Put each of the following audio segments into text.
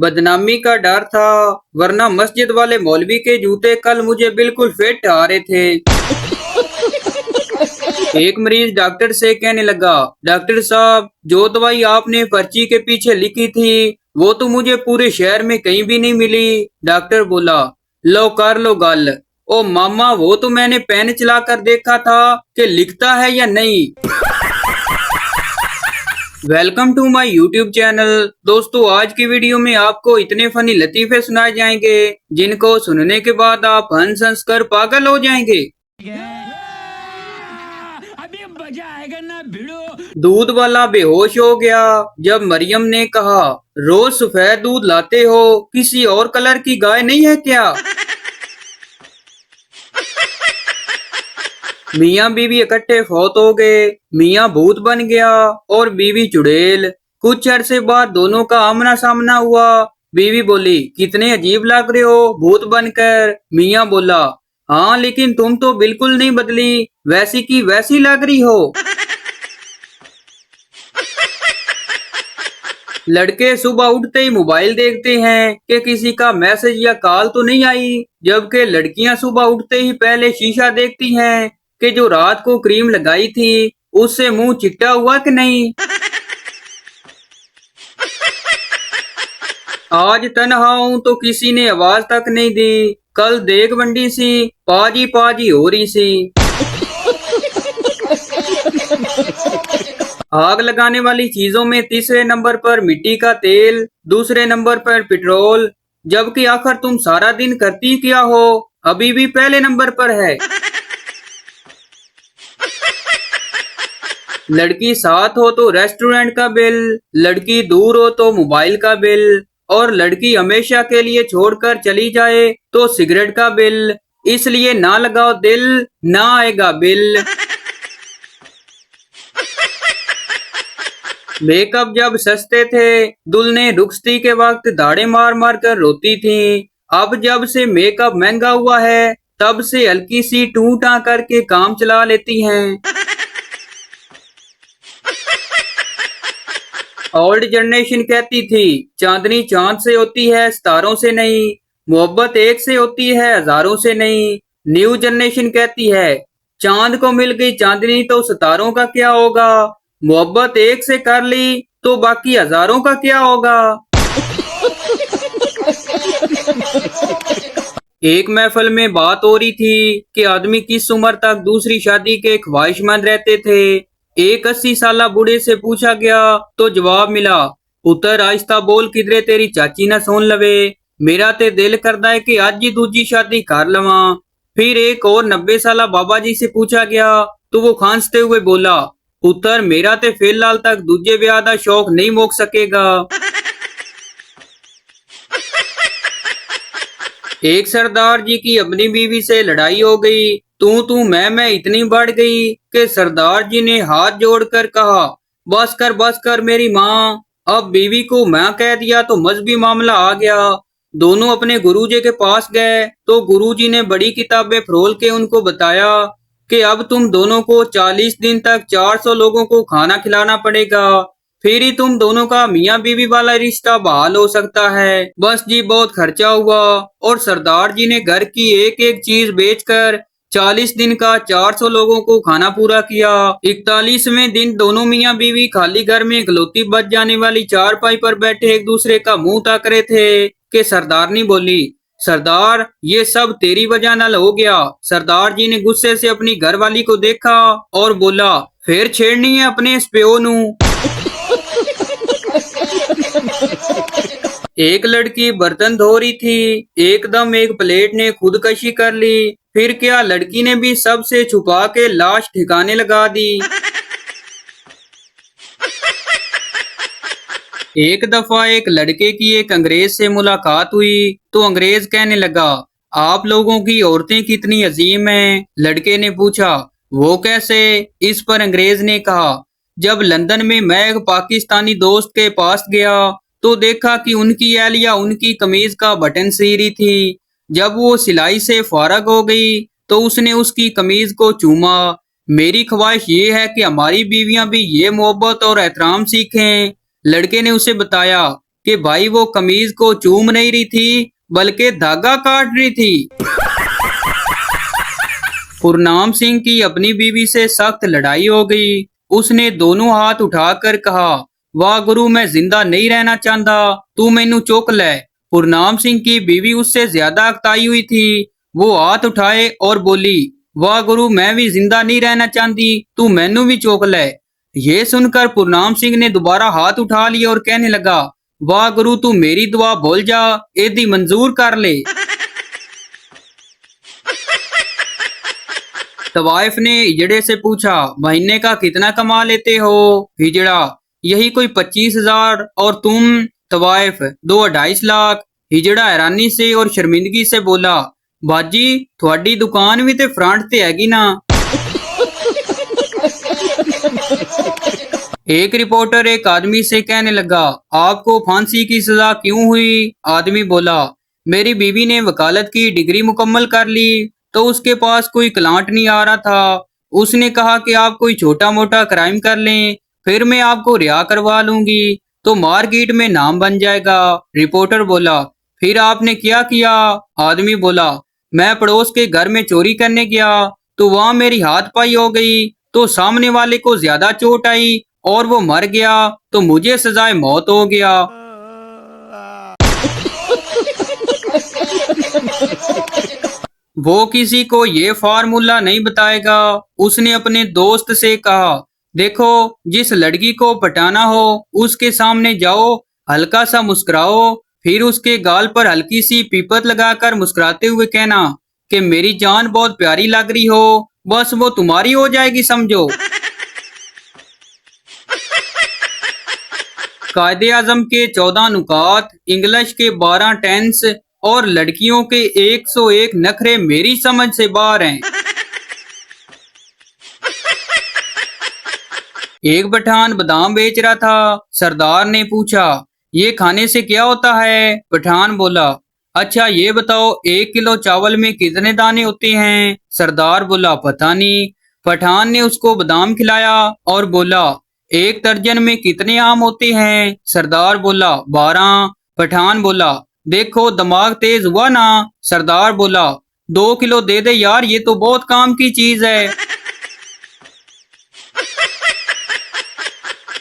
बदनामी का डर था, वरना मस्जिद वाले मौलवी के जूते कल मुझे बिल्कुल फिट आ रहे थे। एक मरीज डॉक्टर से कहने लगा, डॉक्टर साहब जो दवाई आपने पर्ची के पीछे लिखी थी वो तो मुझे पूरे शहर में कहीं भी नहीं मिली। डॉक्टर बोला, लो कर लो गल। ओ मामा वो तो मैंने पेन चला कर देखा था कि लिखता है या नहीं। Welcome to my YouTube channel. दोस्तों आज की वीडियो में आपको इतने फनी लतीफे सुनाए जाएंगे जिनको सुनने के बाद आप हंस हंस कर पागल हो जाएंगे। अभी मजा आएगा ना भिड़ो। दूध वाला बेहोश हो गया जब मरियम ने कहा, रोज सफेद दूध लाते हो, किसी और कलर की गाय नहीं है क्या? मियाँ बीवी इकट्ठे फौत हो गए। मियाँ भूत बन गया और बीवी चुड़ैल। कुछ अरसे बाद दोनों का आमना सामना हुआ। बीवी बोली, कितने अजीब लग रहे हो भूत बनकर। मियाँ बोला, हाँ लेकिन तुम तो बिल्कुल नहीं बदली, वैसी की वैसी लग रही हो। लड़के सुबह उठते ही मोबाइल देखते हैं कि किसी का मैसेज या कॉल तो नहीं आई, जबकि लड़कियां सुबह उठते ही पहले शीशा देखती हैं कि जो रात को क्रीम लगाई थी उससे मुंह चिट्टा हुआ कि नहीं। आज तन्हा हूं तो किसी ने आवाज तक नहीं दी, कल देख बंडी सी पाजी पाजी हो रही सी। आग लगाने वाली चीजों में तीसरे नंबर पर मिट्टी का तेल, दूसरे नंबर पर पेट्रोल, जबकि आखिर तुम सारा दिन करती क्या हो अभी भी पहले नंबर पर है। लड़की साथ हो तो रेस्टोरेंट का बिल, लड़की दूर हो तो मोबाइल का बिल, और लड़की हमेशा के लिए छोड़कर चली जाए तो सिगरेट का बिल। इसलिए ना लगाओ दिल, ना आएगा बिल। मेकअप जब सस्ते थे, दुल्हनें रुखसती के वक्त दाढ़े मार मार कर रोती थीं। अब जब से मेकअप महंगा हुआ है, तब से हल्की सी टूं टां करके काम चला लेती हैं। ओल्ड जनरेशन कहती थी, चांदनी चांद से होती है सितारों से नहीं, मोहब्बत एक से होती है हजारों से नहीं। न्यू जनरेशन कहती है, चांद को मिल गई चांदनी तो सितारों का क्या होगा, मोहब्बत एक से कर ली तो बाकी हजारों का क्या होगा। एक महफिल में बात हो रही थी कि आदमी किस उम्र तक दूसरी शादी के ख्वाहिशमंद रहते थे। एक 80 साला बूढ़े से पूछा गया तो जवाब मिला, पुत्र आहिस्ता बोल किधरे तेरी चाची ना सुन लवे, मेरा ते दिल करदा है कि आज ही दूजी शादी कर लवा। फिर एक और 90 साला बाबा जी से पूछा गया तो वो खांसते हुए बोला, पुत्र मेरा ते फिलहाल तक दूजे ब्याह दा शौक नहीं मुक सकेगा। एक सरदार जी की अपनी बीवी से लड़ाई हो गई। तू मैं इतनी बढ़ गई कि सरदार जी ने हाथ जोड़कर कहा, बस कर मेरी माँ। अब बीवी को माँ कह दिया तो मजहबी मामला आ गया। दोनों अपने गुरुजी के पास गए तो गुरुजी ने बड़ी किताबें फरोल के उनको बताया कि अब तुम दोनों को 40 दिन तक 400 लोगों को खाना खिलाना पड़ेगा, फिर ही तुम दोनों का मियाँ बीवी वाला रिश्ता बहाल हो सकता है। बस जी बहुत खर्चा हुआ और सरदार जी ने घर की एक एक चीज बेचकर 40 दिन का 400 लोगों को खाना पूरा किया। 41वें दिन दोनों मियाँ बीवी खाली घर में इकलौती बच जाने वाली चारपाई पर बैठे एक दूसरे का मुंह ताक रहे थे कि सरदारनी बोली, सरदार ये सब तेरी वजह नाल हो गया। सरदार जी ने गुस्से से अपनी घरवाली को देखा और बोला, फिर छेड़नी है अपने इस प्यो नू। एक लड़की बर्तन धो रही थी, एकदम एक प्लेट ने खुदकशी कर ली। फिर क्या लड़की ने भी सबसे छुपा के लाश ठिकाने लगा दी। एक दफा एक लड़के की एक अंग्रेज से मुलाकात हुई तो अंग्रेज कहने लगा, आप लोगों की औरतें कितनी अजीम हैं। लड़के ने पूछा, वो कैसे? इस पर अंग्रेज ने कहा, जब लंदन में मैं एक पाकिस्तानी दोस्त के पास गया तो देखा कि उनकी एहलिया उनकी कमीज का बटन सी रही थी। जब वो सिलाई से फारग हो गई तो उसने उसकी कमीज को चूमा। मेरी ख्वाहिश ये है कि हमारी बीवियां भी ये मोहब्बत और एहतराम सीखें। लड़के ने उसे बताया, कि भाई वो कमीज को चूम नहीं रही थी बल्कि धागा काट रही थी। गुरनाम सिंह की अपनी बीवी से सख्त लड़ाई हो गई। उसने दोनों हाथ उठाकर कहा, वाह गुरु, मैं जिंदा नहीं रहना चाहता, तू मैनू चुक ले। गुरनाम सिंह की बीवी उससे ज्यादा अकताई हुई थी। वो हाथ उठाए और बोली, वाह गुरु, मैं भी जिंदा नहीं रहना चाहती, तू मैनू भी चुक ले। ये सुनकर गुरनाम सिंह ने दोबारा हाथ उठा लिया और कहने लगा, वाह गुरु, तू मेरी दुआ भूल जा, एदी मंजूर कर ले। तवाइफ ने हिजड़े से पूछा, महीने का कितना कमा लेते हो? हिजड़ा, यही कोई 25,000। और तुम? तवाइफ, 2-2.5 लाख। हिजड़ा हैरानी से और शर्मिंदगी से बोला, बाजी थोड़ी दुकान भी ते फ्रंट ते हैगी ना। एक रिपोर्टर एक आदमी से कहने लगा, आपको फांसी की सजा क्यों हुई? आदमी बोला, मेरी बीवी ने वकालत की डिग्री मुकम्मल कर ली तो उसके पास कोई क्लांट नहीं आ रहा था। उसने कहा कि आप कोई छोटा मोटा क्राइम कर लें, फिर मैं आपको रिहा करवा लूंगी तो मार्केट में नाम बन जाएगा। रिपोर्टर बोला, फिर आपने क्या किया? आदमी बोला, मैं पड़ोस के घर में चोरी करने गया तो वहां मेरी हाथ पाई हो गई तो सामने वाले को ज्यादा चोट आई और वो मर गया तो मुझे सजाए मौत हो गया। वो किसी को ये फार्मूला नहीं बताएगा। उसने अपने दोस्त से कहा, देखो, जिस लड़की को पटाना हो उसके सामने जाओ, हल्का सा मुस्कुराओ, फिर उसके गाल पर हल्की सी पीपत लगाकर मुस्कुराते हुए कहना कि मेरी जान बहुत प्यारी लग रही हो, बस वो तुम्हारी हो जाएगी समझो। कायदे आजम के 14 नुकात, इंग्लिश के 12 टेंस और लड़कियों के 101 नखरे मेरी समझ से बाहर हैं। एक पठान बादाम बेच रहा था। सरदार ने पूछा, ये खाने से क्या होता है? पठान बोला, अच्छा ये बताओ, 1 किलो चावल में कितने दाने होते हैं? सरदार बोला, पता नहीं। पठान ने उसको बादाम खिलाया और बोला, 1 दर्जन में कितने आम होते हैं? सरदार बोला, 12। पठान बोला, देखो दिमाग तेज हुआ ना? सरदार बोला, 2 किलो दे दे यार, ये तो बहुत काम की चीज है।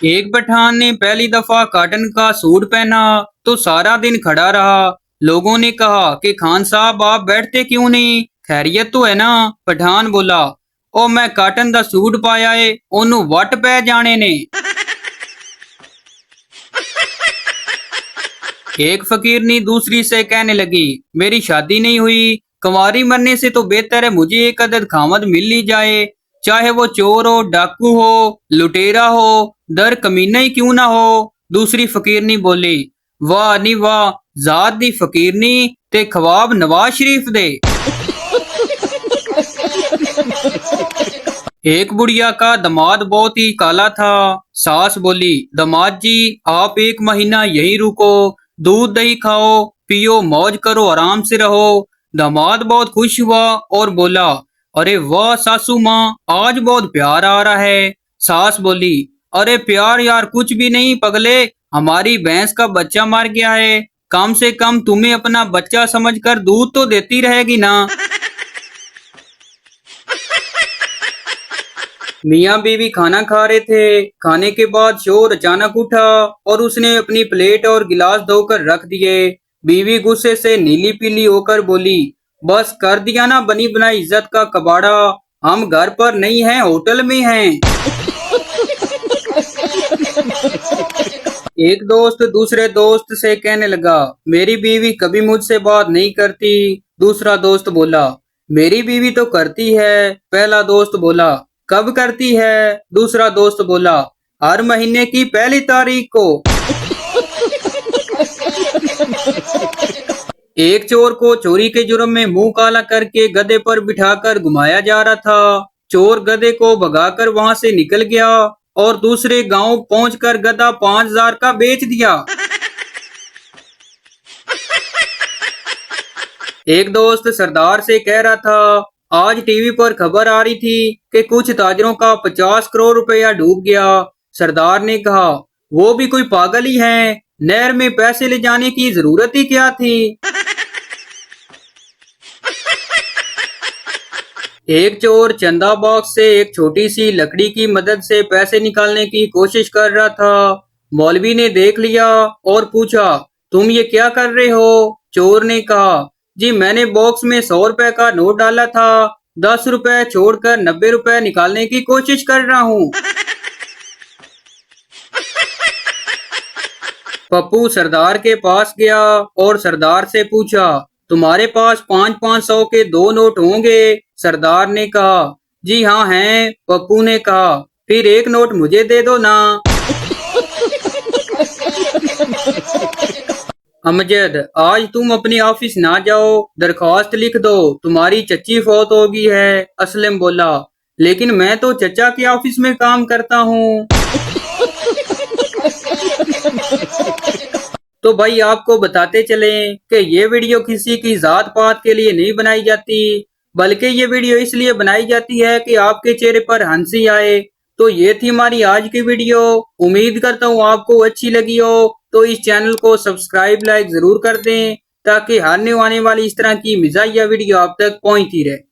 एक पठान ने पहली दफा कॉटन का सूट पहना तो सारा दिन खड़ा रहा। लोगों ने कहा कि खान साहब आप बैठते क्यों नहीं, खैरियत तो है ना? पठान बोला, ओ मैं कॉटन दा सूट पाया है, ओनू वट पै जाने ने। एक फकीरनी दूसरी से कहने लगी, मेरी शादी नहीं हुई, कुंवारी मरने से तो बेहतर है मुझे एक अदद खामद मिल ही जाए, चाहे वो चोर हो, डाकू हो, लुटेरा हो, दर कमीना ही क्यों ना हो। दूसरी फकीरनी बोली, वाह नी वाह, जात दी फकीरनी ते ख्वाब नवाज शरीफ दे। एक बुढ़िया का दामाद बहुत ही काला था। सास बोली, दामाद जी आप 1 महीना यहीं रुको, दूध दही खाओ, पियो, मौज करो, आराम से रहो। दामाद बहुत खुश हुआ और बोला, अरे वाह सासू माँ, आज बहुत प्यार आ रहा है। सास बोली, अरे प्यार यार कुछ भी नहीं पगले, हमारी भैंस का बच्चा मर गया है, कम से कम तुम्हें अपना बच्चा समझकर दूध तो देती रहेगी ना। मियाँ बीवी खाना खा रहे थे। खाने के बाद शोर अचानक उठा और उसने अपनी प्लेट और गिलास धोकर रख दिए। बीवी गुस्से से नीली पीली होकर बोली, बस कर दिया ना बनी बनाई इज्जत का कबाड़ा, हम घर पर नहीं हैं, होटल में हैं। एक दोस्त दूसरे दोस्त से कहने लगा, मेरी बीवी कभी मुझसे बात नहीं करती। दूसरा दोस्त बोला, मेरी बीवी तो करती है। पहला दोस्त बोला, कब करती है? दूसरा दोस्त बोला, हर महीने की पहली तारीख को। एक चोर को चोरी के जुर्म में मुंह काला करके गधे पर बिठाकर घुमाया जा रहा था। चोर गधे को भगाकर वहां से निकल गया और दूसरे गांव पहुंचकर गधा 5,000 का बेच दिया। एक दोस्त सरदार से कह रहा था, आज टीवी पर खबर आ रही थी कि कुछ ताजरों का 50 करोड़ रुपया डूब गया। सरदार ने कहा, वो भी कोई पागल ही है, नहर में पैसे ले जाने की जरूरत ही क्या थी। एक चोर चंदा बॉक्स से एक छोटी सी लकड़ी की मदद से पैसे निकालने की कोशिश कर रहा था। मौलवी ने देख लिया और पूछा, तुम ये क्या कर रहे हो? चोर ने कहा, जी मैंने बॉक्स में 100 रुपए का नोट डाला था, 10 रुपए छोड़कर 90 रुपए निकालने की कोशिश कर रहा हूँ। पप्पू सरदार के पास गया और सरदार से पूछा, तुम्हारे पास 500-500 के 2 नोट होंगे? सरदार ने कहा, जी हाँ हैं। पप्पू ने कहा, फिर एक नोट मुझे दे दो ना। अमजद, आज तुम अपने ऑफिस ना जाओ, दरखास्त लिख दो, तुम्हारी चच्ची फौत हो गई है। असलम बोला, लेकिन मैं तो चचा के ऑफिस में काम करता हूँ। तो भाई आपको बताते चलें कि ये वीडियो किसी की जात पात के लिए नहीं बनाई जाती, बल्कि ये वीडियो इसलिए बनाई जाती है कि आपके चेहरे पर हंसी आए। तो ये थी हमारी आज की वीडियो। उम्मीद करता हूँ आपको अच्छी लगी हो। तो इस चैनल को सब्सक्राइब लाइक जरूर कर दें ताकि हर आने वाली इस तरह की मिजाहिया वीडियो आप तक पहुंचती रहे।